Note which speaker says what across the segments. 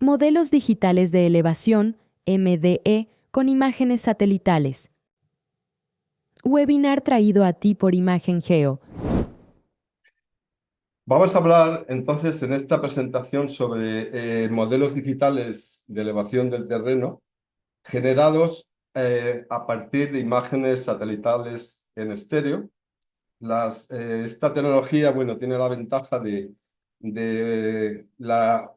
Speaker 1: Modelos digitales de elevación, MDE, con imágenes satelitales. Webinar traído a ti por Imagen Geo.
Speaker 2: Vamos a hablar entonces en esta presentación sobre modelos digitales de elevación del terreno generados a partir de imágenes satelitales en estéreo. Esta tecnología, bueno, tiene la ventaja de de la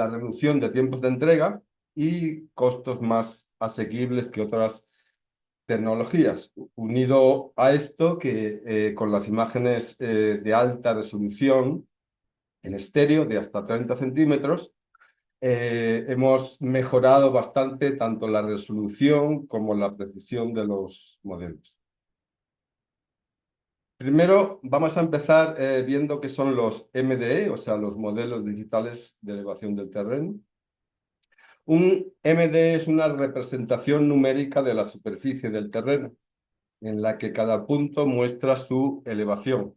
Speaker 2: reducción de tiempos de entrega y costos más asequibles que otras tecnologías. Unido a esto, que con las imágenes de alta resolución en estéreo de hasta 30 centímetros, hemos mejorado bastante tanto la resolución como la precisión de los modelos. Primero vamos a empezar viendo qué son los MDE, o sea, los modelos digitales de elevación del terreno. Un MDE es una representación numérica de la superficie del terreno, en la que cada punto muestra su elevación.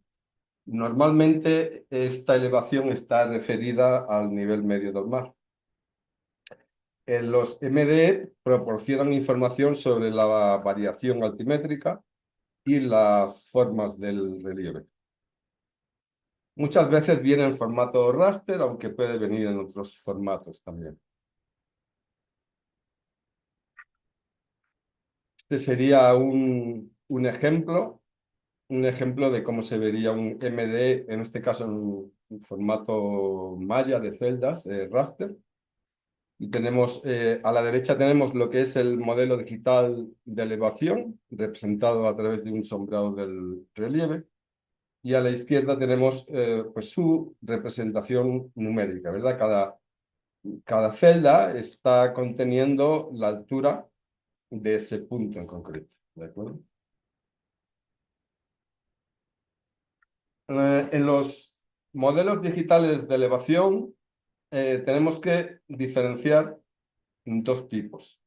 Speaker 2: Normalmente esta elevación está referida al nivel medio del mar. Los MDE proporcionan información sobre la variación altimétrica y las formas del relieve. Muchas veces viene en formato raster, aunque puede venir en otros formatos también. Este sería un ejemplo de cómo se vería un MDE, en este caso en un formato maya de celdas, raster. Y tenemos, a la derecha tenemos lo que es el modelo digital de elevación, representado a través de un sombreado del relieve. Y a la izquierda tenemos pues su representación numérica, ¿verdad? Cada celda está conteniendo la altura de ese punto en concreto, ¿de acuerdo? En los modelos digitales de elevación tenemos que diferenciar dos tipos.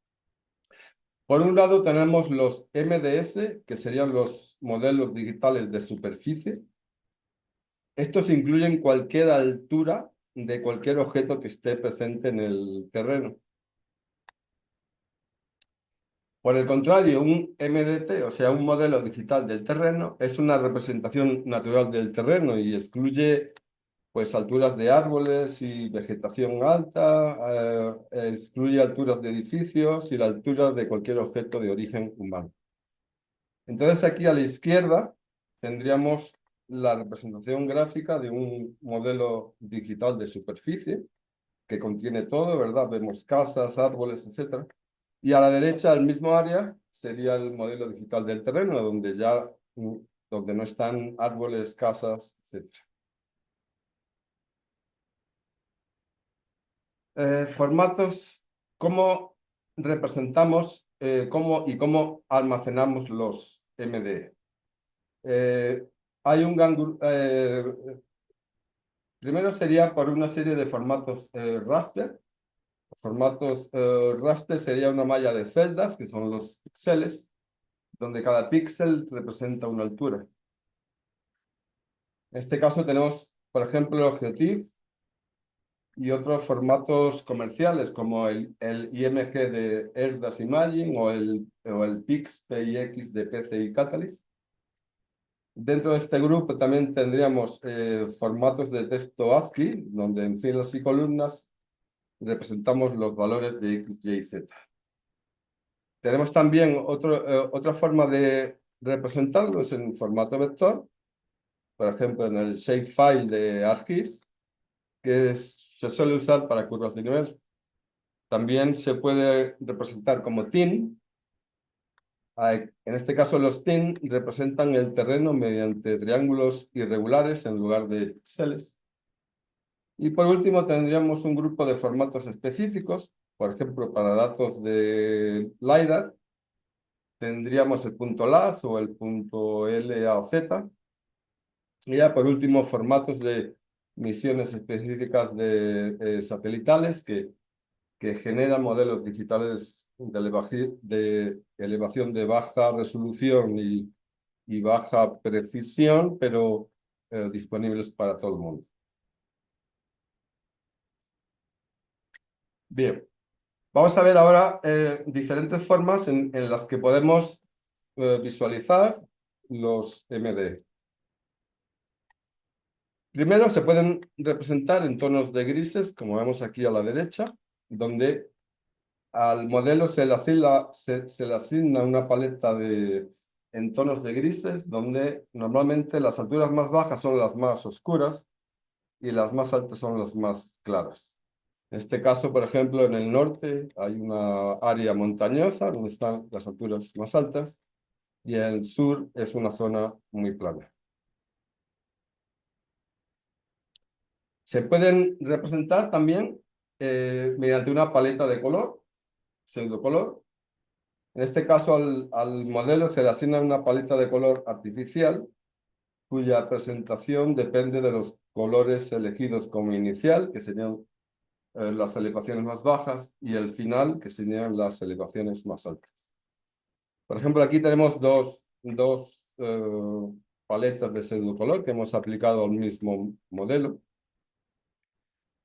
Speaker 2: Por un lado tenemos los MDS, que serían los modelos digitales de superficie. Estos incluyen cualquier altura de cualquier objeto que esté presente en el terreno. Por el contrario, un MDT, o sea, un modelo digital del terreno, es una representación natural del terreno y excluye pues alturas de árboles y vegetación alta, excluye alturas de edificios y la altura de cualquier objeto de origen humano. Entonces aquí a la izquierda tendríamos la representación gráfica de un modelo digital de superficie que contiene todo, ¿verdad? Vemos casas, árboles, etcétera. Y a la derecha, el mismo área, sería el modelo digital del terreno, donde no están árboles, casas, etcétera. Formatos, cómo representamos cómo almacenamos los MDE. Hay un primero sería por una serie de formatos raster. Formatos raster sería una malla de celdas, que son los píxeles, donde cada píxel representa una altura. En este caso tenemos, por ejemplo, el GeoTIFF y otros formatos comerciales como el IMG de Erdas Imaging o el PIX de PCI Catalyst. Dentro de este grupo también tendríamos formatos de texto ASCII, donde en filas y columnas representamos los valores de X, Y y Z. Tenemos también otra forma de representarlos en formato vector, por ejemplo en el shapefile de ArcGIS, se suele usar para curvas de nivel. También se puede representar como TIN. En este caso los TIN representan el terreno mediante triángulos irregulares en lugar de píxeles. Y por último tendríamos un grupo de formatos específicos, por ejemplo para datos de LiDAR, tendríamos el punto LAS o el punto L, A o Z. Y ya por último formatos de misiones específicas de satelitales que generan modelos digitales de elevación de baja resolución y baja precisión, pero disponibles para todo el mundo. Bien, vamos a ver ahora diferentes formas en las que podemos visualizar los MD. Primero se pueden representar en tonos de grises, como vemos aquí a la derecha, donde al modelo se le asigna una paleta en tonos de grises, donde normalmente las alturas más bajas son las más oscuras y las más altas son las más claras. En este caso, por ejemplo, en el norte hay una área montañosa donde están las alturas más altas y en el sur es una zona muy plana. Se pueden representar también mediante una paleta de color, pseudocolor. En este caso, al modelo se le asigna una paleta de color artificial, cuya presentación depende de los colores elegidos como inicial, que serían las elevaciones más bajas, y el final, que serían las elevaciones más altas. Por ejemplo, aquí tenemos dos paletas de pseudocolor que hemos aplicado al mismo modelo.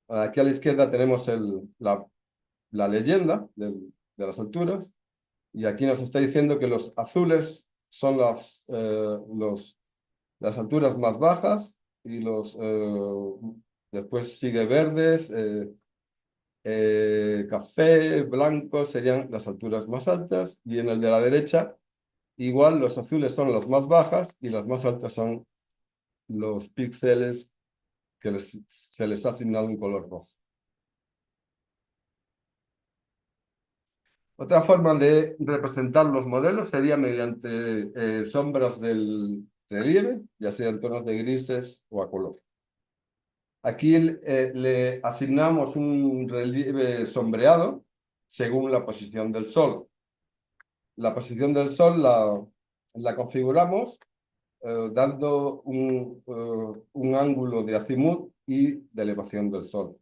Speaker 2: Aquí a la izquierda tenemos la leyenda de las alturas, y aquí nos está diciendo que los azules son las alturas más bajas y después sigue verdes, café, blanco serían las alturas más altas, y en el de la derecha igual los azules son las más bajas y las más altas son los píxeles que se les ha asignado un color rojo. Otra forma de representar los modelos sería mediante sombras del relieve, ya sean tonos de grises o a color. Aquí le asignamos un relieve sombreado según la posición del Sol. La posición del Sol la configuramos dando un ángulo de azimut y de elevación del Sol.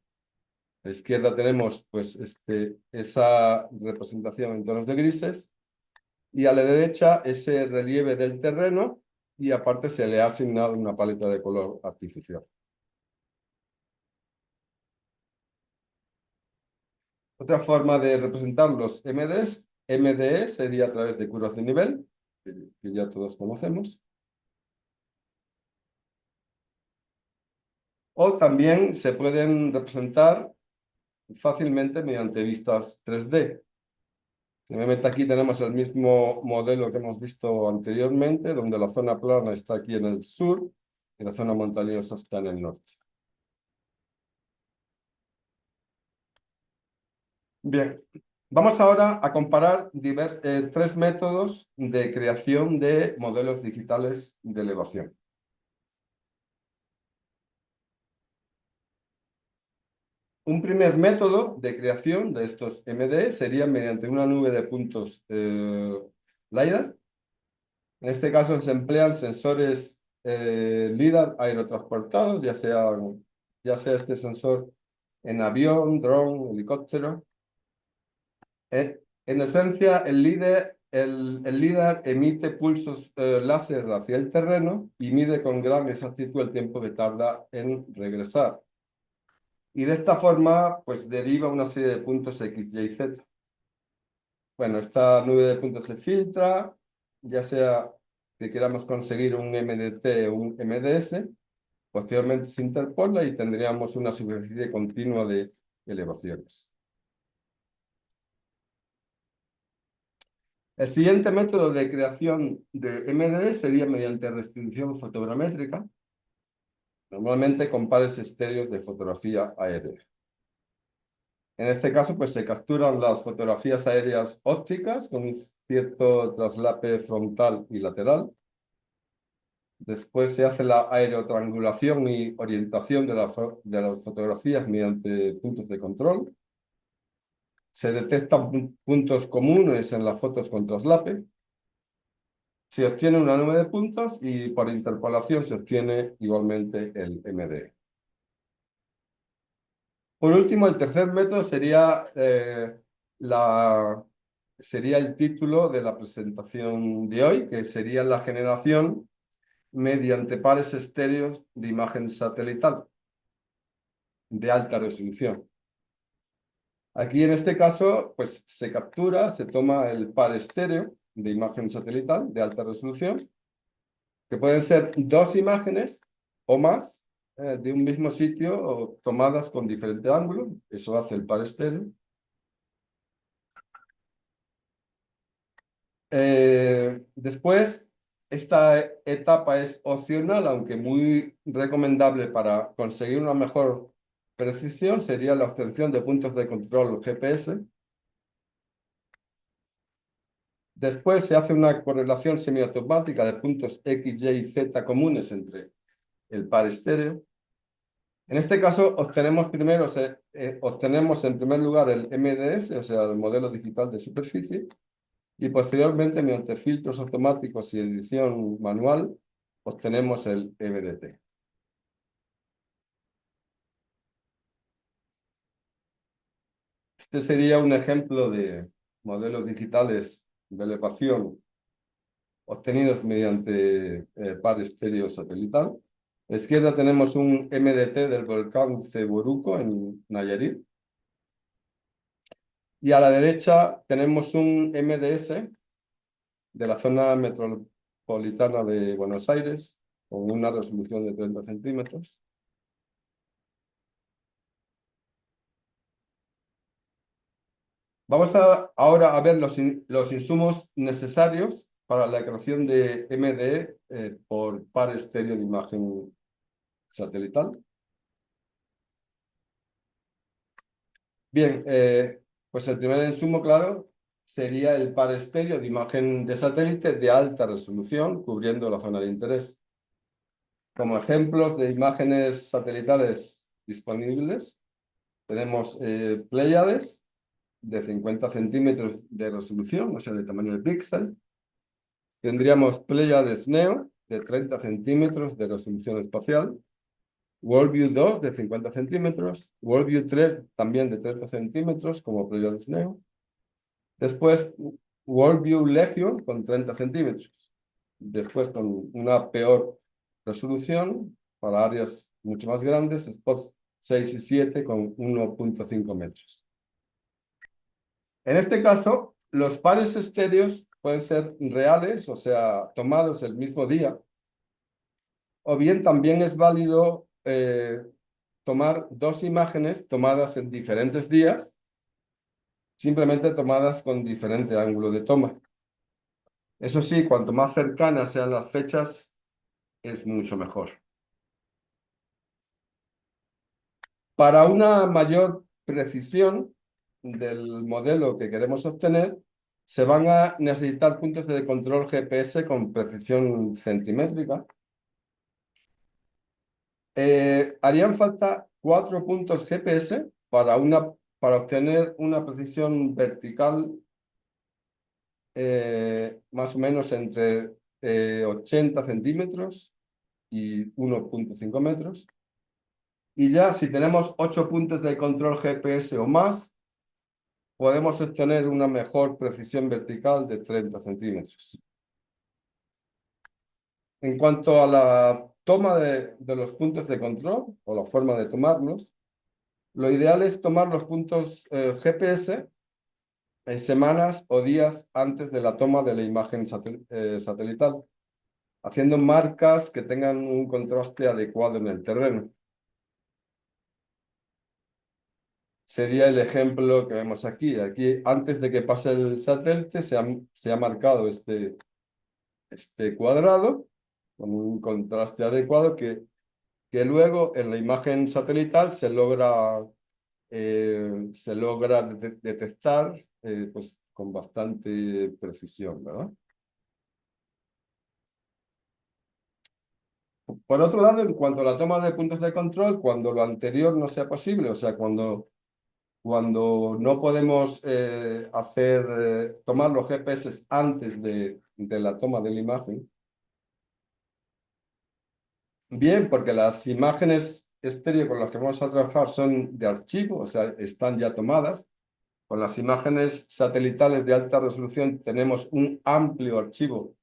Speaker 2: A la izquierda tenemos pues, esa representación en tonos de grises, y a la derecha ese relieve del terreno, y aparte se le ha asignado una paleta de color artificial. Otra forma de representar los MDE sería a través de curvas de nivel, que ya todos conocemos. O también se pueden representar fácilmente mediante vistas 3D. Simplemente aquí tenemos el mismo modelo que hemos visto anteriormente, donde la zona plana está aquí en el sur y la zona montañosa está en el norte. Bien, vamos ahora a comparar tres métodos de creación de modelos digitales de elevación. Un primer método de creación de estos MDE sería mediante una nube de puntos LiDAR. En este caso se emplean sensores LiDAR aerotransportados, ya sea este sensor en avión, dron, helicóptero. En esencia, el LiDAR emite pulsos láser hacia el terreno y mide con gran exactitud el tiempo que tarda en regresar. Y de esta forma, pues deriva una serie de puntos X, Y, Z. Bueno, esta nube de puntos se filtra, ya sea que queramos conseguir un MDT o un MDS, posteriormente se interpola y tendríamos una superficie continua de elevaciones. El siguiente método de creación de MDE sería mediante restitución fotogramétrica, normalmente con pares estéreos de fotografía aérea. En este caso, pues se capturan las fotografías aéreas ópticas con un cierto traslape frontal y lateral. Después se hace la aerotriangulación y orientación de las fotografías mediante puntos de control. Se detectan puntos comunes en las fotos con traslape. Se obtiene una nube de puntos y por interpolación se obtiene igualmente el MDE. Por último, el tercer método sería el título de la presentación de hoy, que sería la generación mediante pares estéreos de imagen satelital de alta resolución. Aquí en este caso, pues se captura, se toma el par estéreo de imagen satelital de alta resolución, que pueden ser dos imágenes o más de un mismo sitio o tomadas con diferente ángulo. Eso hace el par estéreo. Después, esta etapa es opcional, aunque muy recomendable para conseguir una mejor precisión, sería la obtención de puntos de control GPS. Después se hace una correlación semiautomática de puntos X, Y y Z comunes entre el par estéreo. En este caso, obtenemos en primer lugar el MDS, o sea, el modelo digital de superficie, y posteriormente, mediante filtros automáticos y edición manual, obtenemos el MDT. Este sería un ejemplo de modelos digitales de elevación obtenidos mediante par estéreo satelital. A la izquierda tenemos un MDT del volcán Ceboruco en Nayarit. Y a la derecha tenemos un MDS de la zona metropolitana de Buenos Aires, con una resolución de 30 centímetros. Vamos ahora a ver los insumos necesarios para la creación de MDE por par estéreo de imagen satelital. Bien, pues el primer insumo, claro, sería el par estéreo de imagen de satélite de alta resolución, cubriendo la zona de interés. Como ejemplos de imágenes satelitales disponibles, tenemos Pléyades de 50 centímetros de resolución, o sea, de tamaño de píxel. Tendríamos Pléyades Neo de 30 centímetros de resolución espacial. Worldview 2 de 50 centímetros. Worldview 3 también de 30 centímetros, como Pléyades Neo. Después, Worldview Legion con 30 centímetros. Después, con una peor resolución, para áreas mucho más grandes, spots 6 y 7 con 1.5 metros. En este caso, los pares estéreos pueden ser reales, o sea, tomados el mismo día, o bien también es válido tomar dos imágenes tomadas en diferentes días, simplemente tomadas con diferente ángulo de toma. Eso sí, cuanto más cercanas sean las fechas, es mucho mejor. Para una mayor precisión del modelo que queremos obtener, se van a necesitar puntos de control GPS con precisión centimétrica. Harían falta 4 puntos GPS para obtener una precisión vertical más o menos entre 80 centímetros y 1.5 metros. Y ya si tenemos 8 puntos de control GPS o más, podemos obtener una mejor precisión vertical de 30 centímetros. En cuanto a la toma de los puntos de control o la forma de tomarlos, lo ideal es tomar los puntos GPS en semanas o días antes de la toma de la imagen satelital, haciendo marcas que tengan un contraste adecuado en el terreno. Sería el ejemplo que vemos aquí. Aquí, antes de que pase el satélite, se ha marcado este cuadrado con un contraste adecuado que luego en la imagen satelital se logra detectar pues, con bastante precisión, ¿verdad? Por otro lado, en cuanto a la toma de puntos de control, cuando lo anterior no sea posible, o sea, cuando no podemos tomar los GPS antes de la toma de la imagen, bien, porque las imágenes estéreo con las que vamos a trabajar son de archivo, o sea, están ya tomadas. Con las imágenes satelitales de alta resolución tenemos un amplio archivo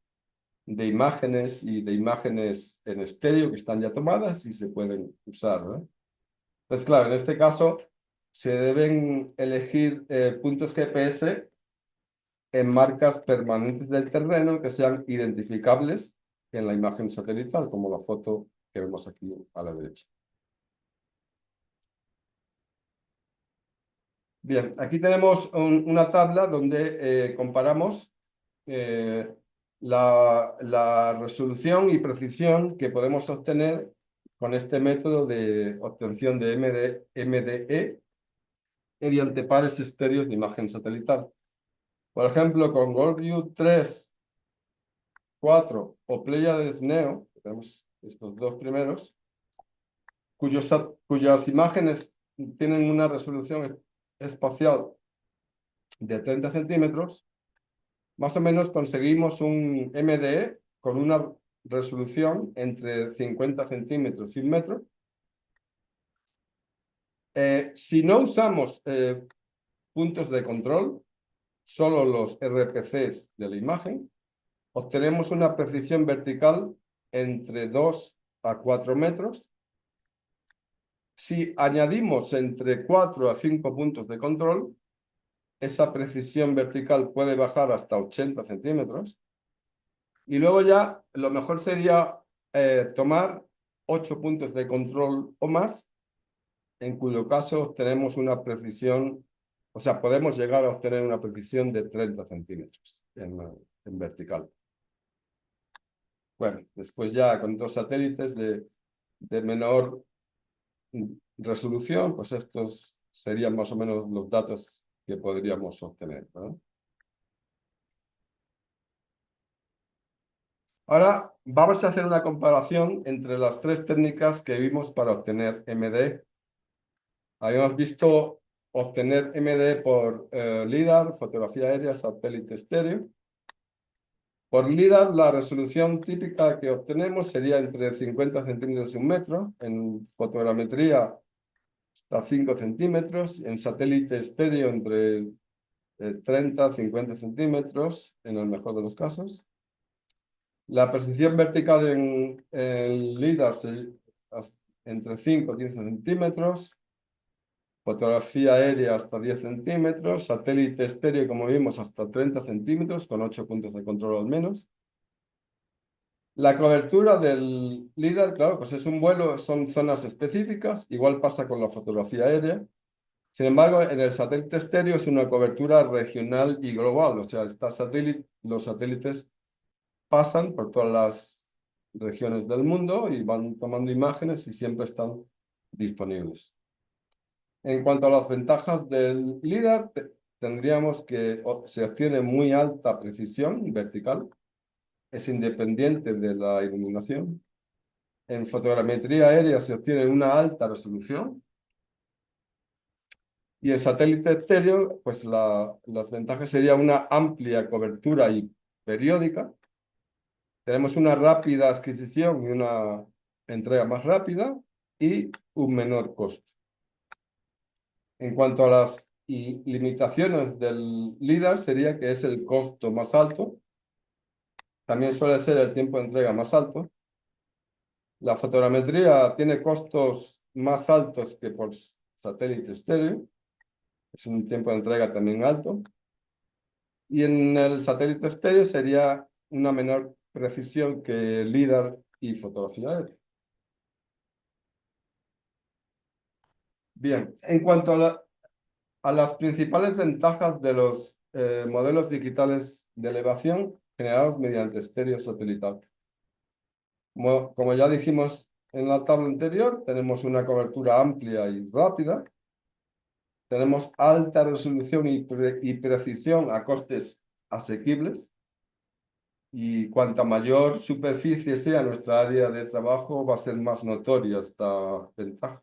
Speaker 2: de imágenes y de imágenes en estéreo que están ya tomadas y se pueden usar, ¿no? Entonces, claro, en este caso se deben elegir puntos GPS en marcas permanentes del terreno que sean identificables en la imagen satelital, como la foto que vemos aquí a la derecha. Bien, aquí tenemos una tabla donde comparamos la resolución y precisión que podemos obtener con este método de obtención de MDE mediante pares estéreos de imagen satelital. Por ejemplo, con Worldview 3, 4 o Pleiades Neo, tenemos estos dos primeros, cuyas imágenes tienen una resolución espacial de 30 centímetros, más o menos conseguimos un MDE con una resolución entre 50 centímetros y 1 metro. Si no usamos puntos de control, solo los RPCs de la imagen, obtenemos una precisión vertical entre 2 a 4 metros. Si añadimos entre 4 a 5 puntos de control, esa precisión vertical puede bajar hasta 80 centímetros. Y luego ya lo mejor sería tomar 8 puntos de control o más, en cuyo caso obtenemos una precisión, o sea, podemos llegar a obtener una precisión de 30 centímetros en vertical. Bueno, después ya con dos satélites de menor resolución, pues estos serían más o menos los datos que podríamos obtener, ¿no? Ahora vamos a hacer una comparación entre las tres técnicas que vimos para obtener MD. Habíamos visto obtener MD por LIDAR, fotografía aérea, satélite estéreo. Por LIDAR, la resolución típica que obtenemos sería entre 50 centímetros y 1 metro. En fotogrametría, hasta 5 centímetros. En satélite estéreo, entre 30 a 50 centímetros, en el mejor de los casos. La precisión vertical en LIDAR entre 5 y 15 centímetros. Fotografía aérea hasta 10 centímetros. Satélite estéreo, como vimos, hasta 30 centímetros, con 8 puntos de control al menos. La cobertura del LIDAR, claro, pues es un vuelo, son zonas específicas. Igual pasa con la fotografía aérea. Sin embargo, en el satélite estéreo es una cobertura regional y global. O sea, los satélites pasan por todas las regiones del mundo y van tomando imágenes y siempre están disponibles. En cuanto a las ventajas del LIDAR, tendríamos que se obtiene muy alta precisión vertical, es independiente de la iluminación. En fotogrametría aérea se obtiene una alta resolución. Y en satélite estéreo, pues las ventajas serían una amplia cobertura y periódica. Tenemos una rápida adquisición y una entrega más rápida y un menor costo. En cuanto a las limitaciones del LIDAR, sería que es el costo más alto. También suele ser el tiempo de entrega más alto. La fotogrametría tiene costos más altos que por satélite estéreo. Es un tiempo de entrega también alto. Y en el satélite estéreo sería una menor precisión que LIDAR y fotografía aérea. Bien, en cuanto a las principales ventajas de los modelos digitales de elevación generados mediante estéreo satelital. Como ya dijimos en la tabla anterior, tenemos una cobertura amplia y rápida. Tenemos alta resolución y precisión a costes asequibles. Y cuanta mayor superficie sea nuestra área de trabajo, va a ser más notoria esta ventaja.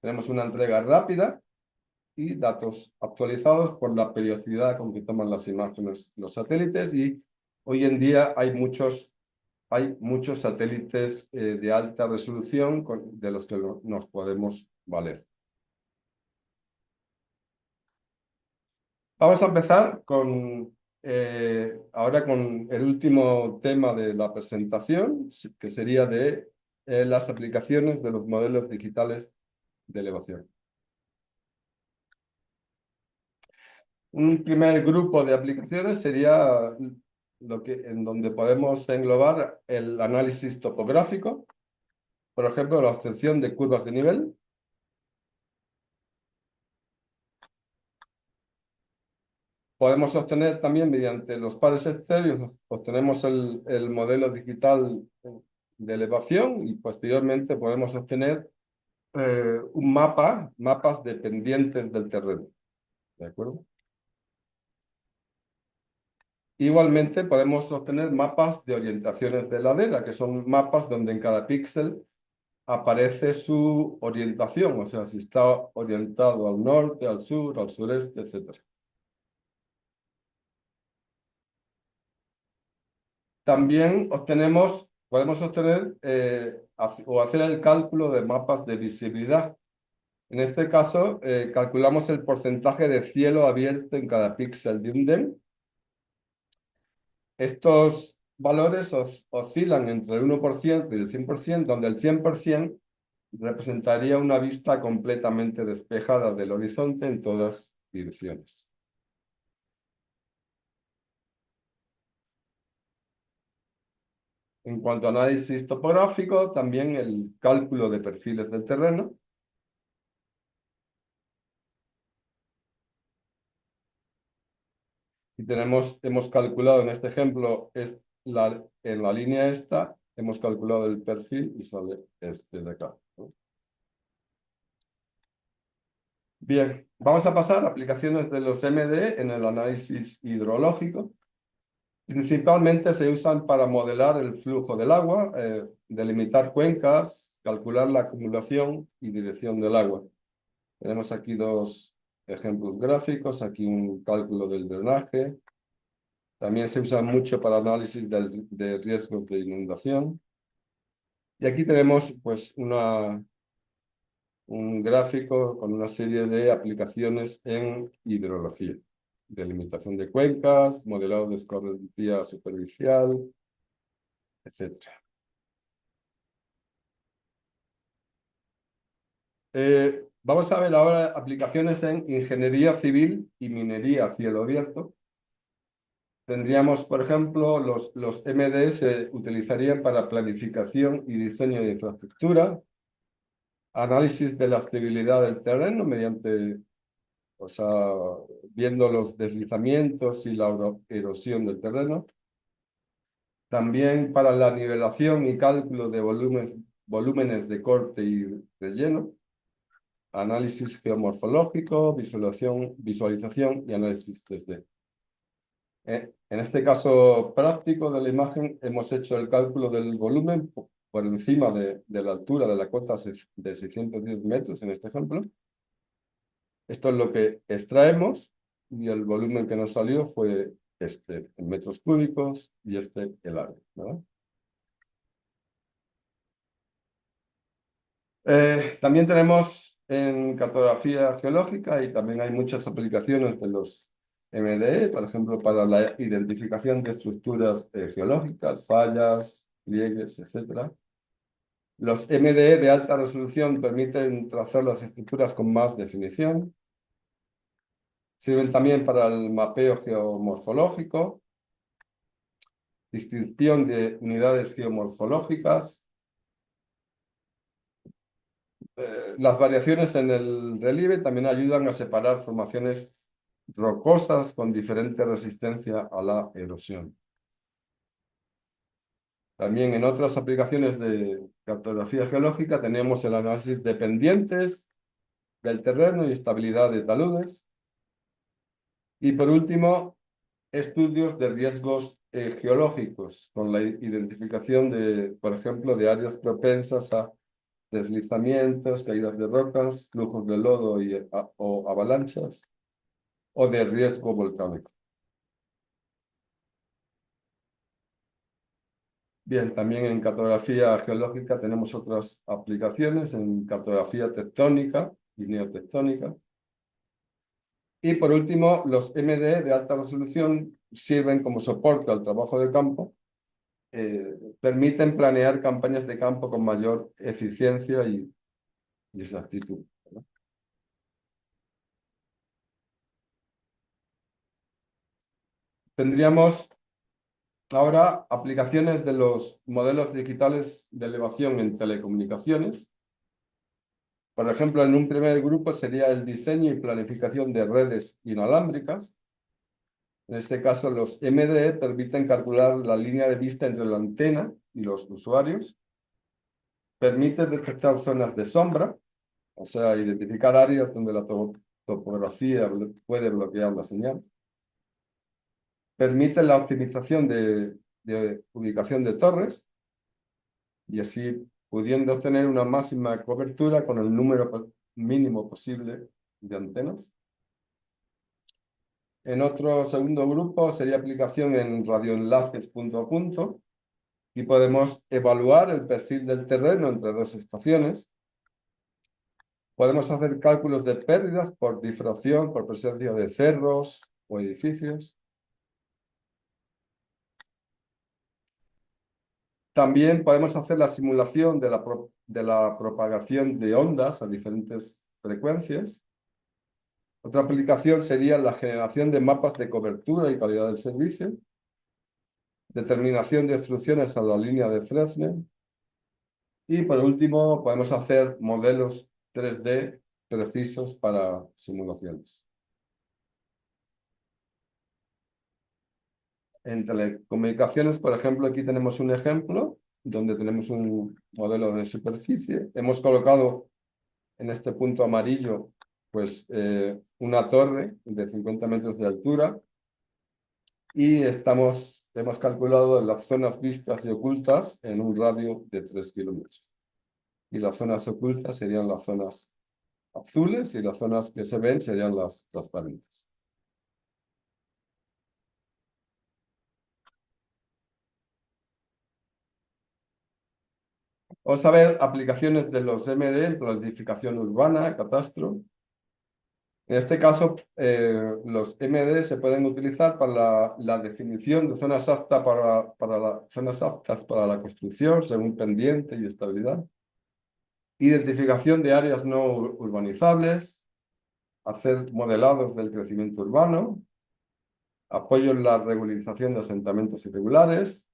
Speaker 2: Tenemos una entrega rápida y datos actualizados por la periodicidad con que toman las imágenes los satélites, y hoy en día hay muchos satélites de alta resolución de los que nos podemos valer. Vamos a empezar ahora con el último tema de la presentación, que sería de las aplicaciones de los modelos digitales de elevación. Un primer grupo de aplicaciones sería en donde podemos englobar el análisis topográfico, por ejemplo, la obtención de curvas de nivel. Podemos obtener también mediante los pares estéreos, obtenemos el modelo digital de elevación y posteriormente podemos obtener mapas dependientes del terreno. ¿De acuerdo? Igualmente podemos obtener mapas de orientaciones de ladera, que son mapas donde en cada píxel aparece su orientación, o sea, si está orientado al norte, al sur, al sureste, etc. También podemos obtener o hacer el cálculo de mapas de visibilidad. En este caso, calculamos el porcentaje de cielo abierto en cada píxel de un DEM. Estos valores oscilan entre el 1% y el 100%, donde el 100% representaría una vista completamente despejada del horizonte en todas direcciones. En cuanto a análisis topográfico, también el cálculo de perfiles del terreno. Y hemos calculado en este ejemplo, en la línea esta, hemos calculado el perfil y sale este de acá, ¿no? Bien, vamos a pasar a aplicaciones de los MDE en el análisis hidrológico. Principalmente se usan para modelar el flujo del agua, delimitar cuencas, calcular la acumulación y dirección del agua. Tenemos aquí dos ejemplos gráficos, aquí un cálculo del drenaje. También se usa mucho para análisis de riesgos de inundación. Y aquí tenemos pues un gráfico con una serie de aplicaciones en hidrología. Delimitación de cuencas, modelado de escorrentía superficial, etc. Vamos a ver ahora aplicaciones en ingeniería civil y minería a cielo abierto. Tendríamos, por ejemplo, los MDE se utilizarían para planificación y diseño de infraestructura, análisis de la estabilidad del terreno mediante, o sea, viendo los deslizamientos y la erosión del terreno. También para la nivelación y cálculo de volúmenes de corte y relleno, análisis geomorfológico, visualización y análisis 3D. En este caso práctico de la imagen hemos hecho el cálculo del volumen por encima de la altura de la cota de 610 metros en este ejemplo. Esto es lo que extraemos y el volumen que nos salió fue este en metros cúbicos y este el área, ¿no? También tenemos en cartografía geológica y también hay muchas aplicaciones de los MDE, por ejemplo, para la identificación de estructuras geológicas, fallas, pliegues, etc. Los MDE de alta resolución permiten trazar las estructuras con más definición. Sirven también para el mapeo geomorfológico, distinción de unidades geomorfológicas. Las variaciones en el relieve también ayudan a separar formaciones rocosas con diferente resistencia a la erosión. También en otras aplicaciones de cartografía geológica tenemos el análisis de pendientes del terreno y estabilidad de taludes. Y por último, estudios de riesgos geológicos con la identificación de, por ejemplo, de áreas propensas a deslizamientos, caídas de rocas, flujos de lodo o avalanchas, o de riesgo volcánico. Bien, también en cartografía geológica tenemos otras aplicaciones en cartografía tectónica y neotectónica. Y por último, los MD de alta resolución sirven como soporte al trabajo de campo, permiten planear campañas de campo con mayor eficiencia y exactitud, ¿no? Tendríamos ahora aplicaciones de los modelos digitales de elevación en telecomunicaciones. Por ejemplo, en un primer grupo sería el diseño y planificación de redes inalámbricas. En este caso, los MDE permiten calcular la línea de vista entre la antena y los usuarios. Permite detectar zonas de sombra, o sea, identificar áreas donde la topografía puede bloquear la señal. Permite la optimización de ubicación de torres y así pudiendo obtener una máxima cobertura con el número mínimo posible de antenas. En otro segundo grupo sería aplicación en radioenlaces punto a punto y podemos evaluar el perfil del terreno entre dos estaciones. Podemos hacer cálculos de pérdidas por difracción, por presencia de cerros o edificios. También podemos hacer la simulación de la propagación de ondas a diferentes frecuencias. Otra aplicación sería la generación de mapas de cobertura y calidad del servicio, determinación de instrucciones a la línea de Fresnel y, por último, podemos hacer modelos 3D precisos para simulaciones. En telecomunicaciones, por ejemplo, aquí tenemos un ejemplo donde tenemos un modelo de superficie. Hemos colocado en este punto amarillo pues, una torre de 50 metros de altura y hemos calculado las zonas vistas y ocultas en un radio de 3 kilómetros. Y las zonas ocultas serían las zonas azules y las zonas que se ven serían las transparentes. Vamos a ver aplicaciones de los MD, planificación urbana, catastro. En este caso, los MD se pueden utilizar para la definición de zonas aptas zonas aptas para la construcción, según pendiente y estabilidad. Identificación de áreas no urbanizables, hacer modelados del crecimiento urbano, apoyo en la regularización de asentamientos irregulares,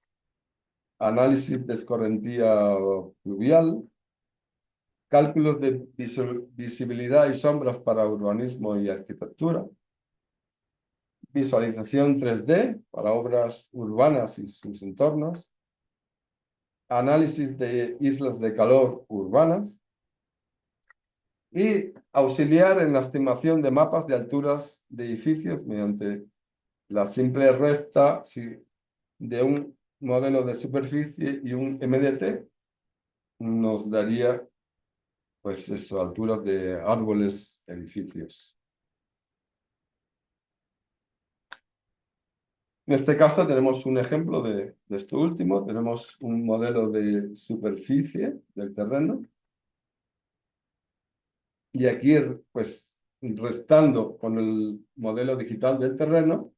Speaker 2: análisis de escorrentía pluvial, cálculos de visibilidad y sombras para urbanismo y arquitectura, visualización 3D para obras urbanas y sus entornos, análisis de islas de calor urbanas y auxiliar en la estimación de mapas de alturas de edificios mediante la simple resta de un modelo de superficie y un MDT nos daría pues eso, alturas de árboles, edificios. En este caso tenemos un ejemplo de esto último. Tenemos un modelo de superficie del terreno. Y aquí, pues, restando con el modelo digital del terreno,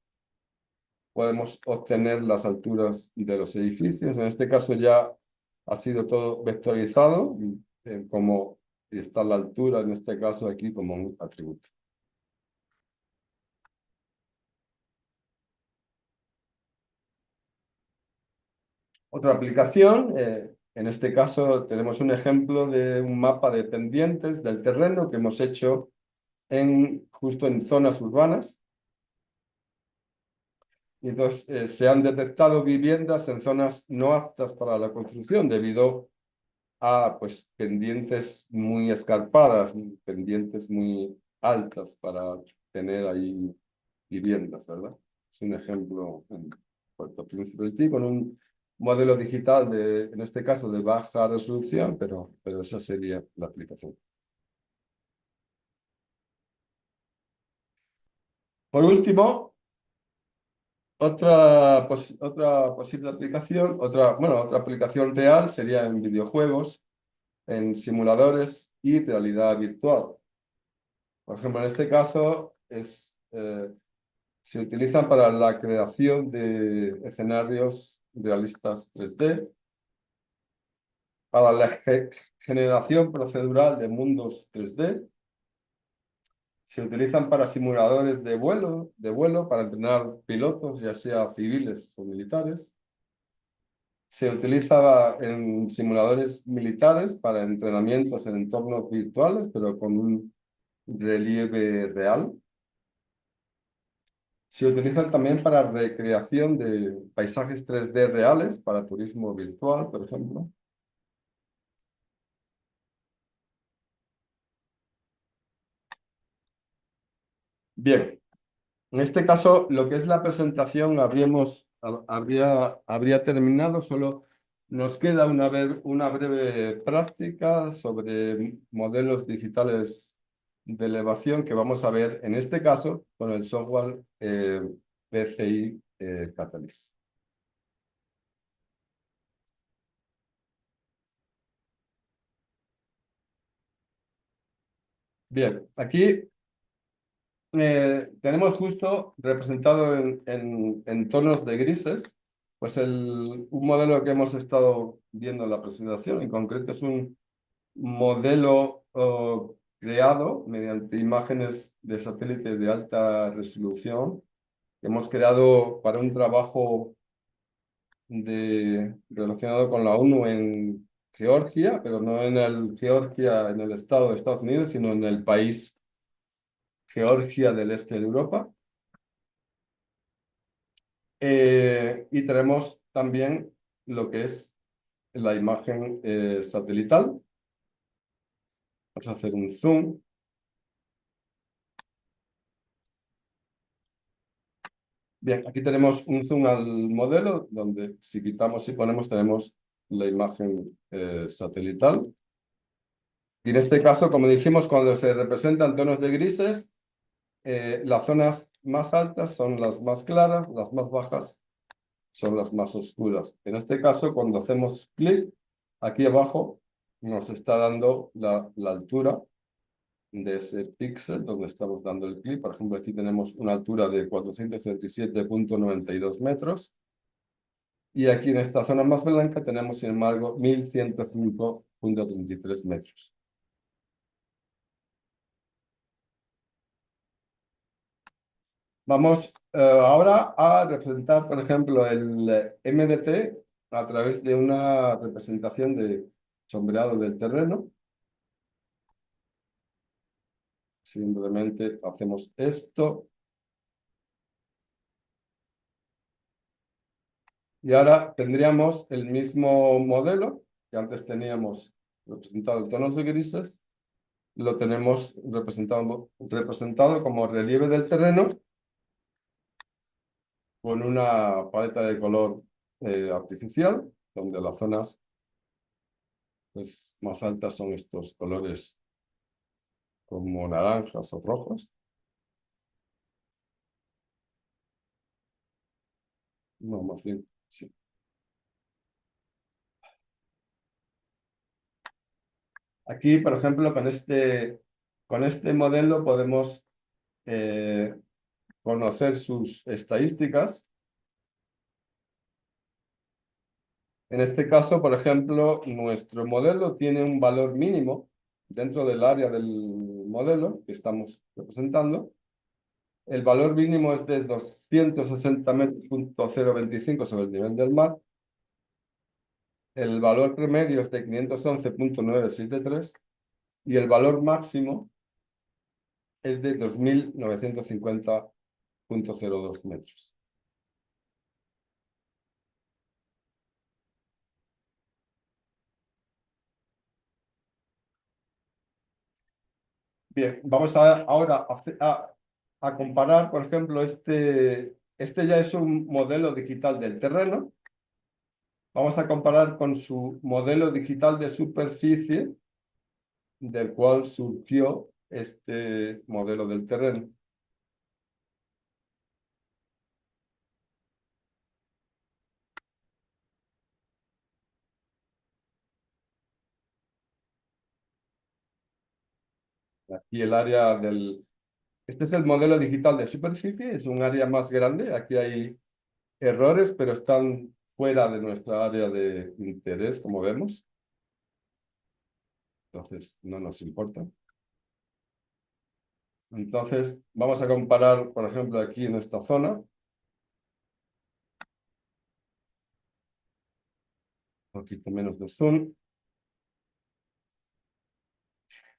Speaker 2: podemos obtener las alturas de los edificios. En este caso ya ha sido todo vectorizado, como está la altura, en este caso aquí, como un atributo. Otra aplicación, en este caso tenemos un ejemplo de un mapa de pendientes del terreno que hemos hecho justo en zonas urbanas. Y entonces se han detectado viviendas en zonas no aptas para la construcción debido a pues, pendientes muy escarpadas, pendientes muy altas para tener ahí viviendas, ¿verdad? Es un ejemplo en Puerto Príncipe del Tí, con un modelo digital, en este caso de baja resolución, pero esa sería la aplicación. Por último, otra posible aplicación, otra aplicación real sería en videojuegos, en simuladores y realidad virtual. Por ejemplo, en este caso se utilizan para la creación de escenarios realistas 3D, para la generación procedural de mundos 3D, Se utilizan para simuladores de vuelo para entrenar pilotos, ya sea civiles o militares. Se utiliza en simuladores militares para entrenamientos en entornos virtuales, pero con un relieve real. Se utilizan también para recreación de paisajes 3D reales, para turismo virtual, por ejemplo. Bien, en este caso, lo que es la presentación habría terminado, solo nos queda una breve práctica sobre modelos digitales de elevación que vamos a ver en este caso con el software PCI Catalyst. Bien, aquí tenemos justo representado en tonos de grises, pues un modelo que hemos estado viendo en la presentación. En concreto es un modelo creado mediante imágenes de satélite de alta resolución que hemos creado para un trabajo relacionado con la ONU en Georgia, pero no en Georgia, en el estado de Estados Unidos, sino en el país Georgia del este de Europa. Y tenemos también lo que es la imagen satelital. Vamos a hacer un zoom. Bien, aquí tenemos un zoom al modelo, donde si quitamos y ponemos tenemos la imagen satelital. Y en este caso, como dijimos, cuando se representan tonos de grises, las zonas más altas son las más claras, las más bajas son las más oscuras. En este caso, cuando hacemos clic, aquí abajo nos está dando la altura de ese píxel donde estamos dando el clic. Por ejemplo, aquí tenemos una altura de 437,92 metros. Y aquí en esta zona más blanca tenemos, sin embargo, 1105,33 metros. Vamos ahora a representar, por ejemplo, el MDT a través de una representación de sombreado del terreno. Simplemente hacemos esto. Y ahora tendríamos el mismo modelo que antes teníamos representado en tonos de grises. Lo tenemos representado como relieve del terreno con una paleta de color artificial, donde las zonas pues, más altas son estos colores como naranjas o rojos. No, más bien, sí. Aquí, por ejemplo, con este modelo podemos conocer sus estadísticas. En este caso, por ejemplo, nuestro modelo tiene un valor mínimo dentro del área del modelo que estamos representando. El valor mínimo es de 260 metros,025 sobre el nivel del mar. El valor promedio es de 511,973 y el valor máximo es de 2.950,02 metros. Bien, vamos ahora a comparar, por ejemplo, este ya es un modelo digital del terreno. Vamos a comparar con su modelo digital de superficie, del cual surgió este modelo del terreno. Aquí el área del... Este es el modelo digital de superficie, es un área más grande. Aquí hay errores, pero están fuera de nuestra área de interés, como vemos. Entonces, no nos importa. Entonces, vamos a comparar, por ejemplo, aquí en esta zona. Un poquito menos de zoom.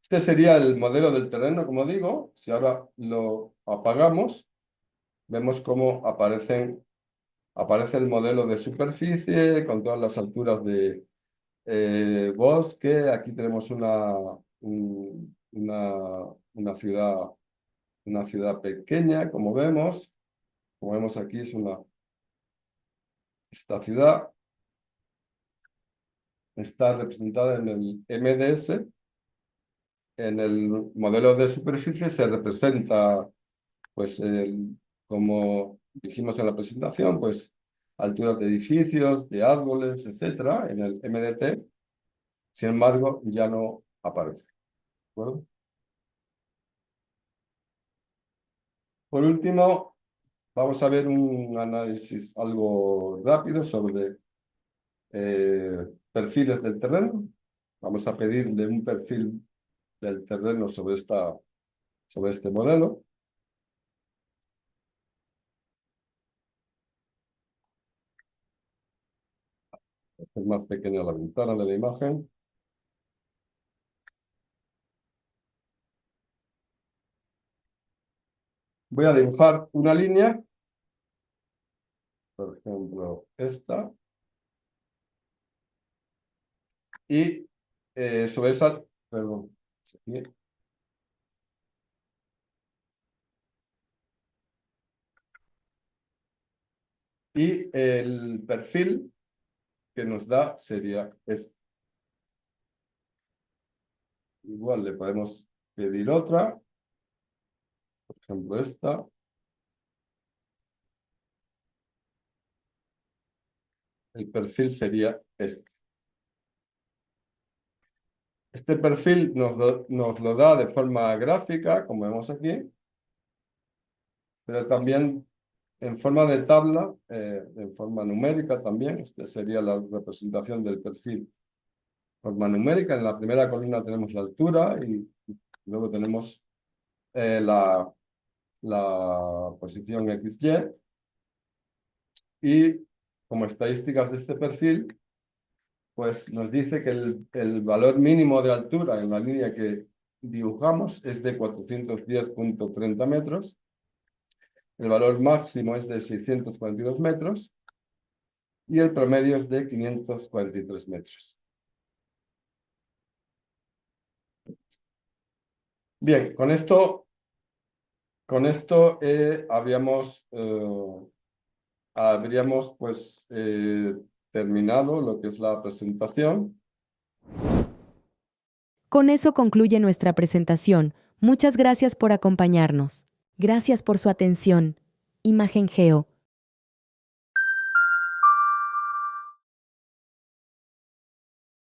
Speaker 2: Este sería el modelo del terreno, como digo. Si ahora lo apagamos, vemos cómo aparece el modelo de superficie con todas las alturas de bosque. Aquí tenemos una ciudad pequeña, como vemos. Como vemos aquí es esta ciudad está representada en el MDS. En el modelo de superficie se representa, pues, como dijimos en la presentación, pues, alturas de edificios, de árboles, etcétera, en el MDT. Sin embargo, ya no aparece. ¿De acuerdo? Por último, vamos a ver un análisis algo rápido sobre perfiles del terreno. Vamos a pedirle un perfil del terreno sobre este modelo. Es más pequeña la ventana de la imagen. Voy a dibujar una línea, por ejemplo, esta, y sobre esa, perdón, aquí, y el perfil que nos da sería este. Igual le podemos pedir otra, por ejemplo, esta. El perfil sería este. Este perfil nos lo da de forma gráfica, como vemos aquí, pero también en forma de tabla, en forma numérica también. Esta sería la representación del perfil. Forma numérica, en la primera columna tenemos la altura y luego tenemos la posición XY. Y como estadísticas de este perfil, pues nos dice que el valor mínimo de altura en la línea que dibujamos es de 410,30 metros. El valor máximo es de 642 metros y el promedio es de 543 metros. Bien, con esto habríamos pues terminado lo que es la presentación.
Speaker 1: Con eso concluye nuestra presentación. Muchas gracias por acompañarnos. Gracias por su atención. Imagen Geo.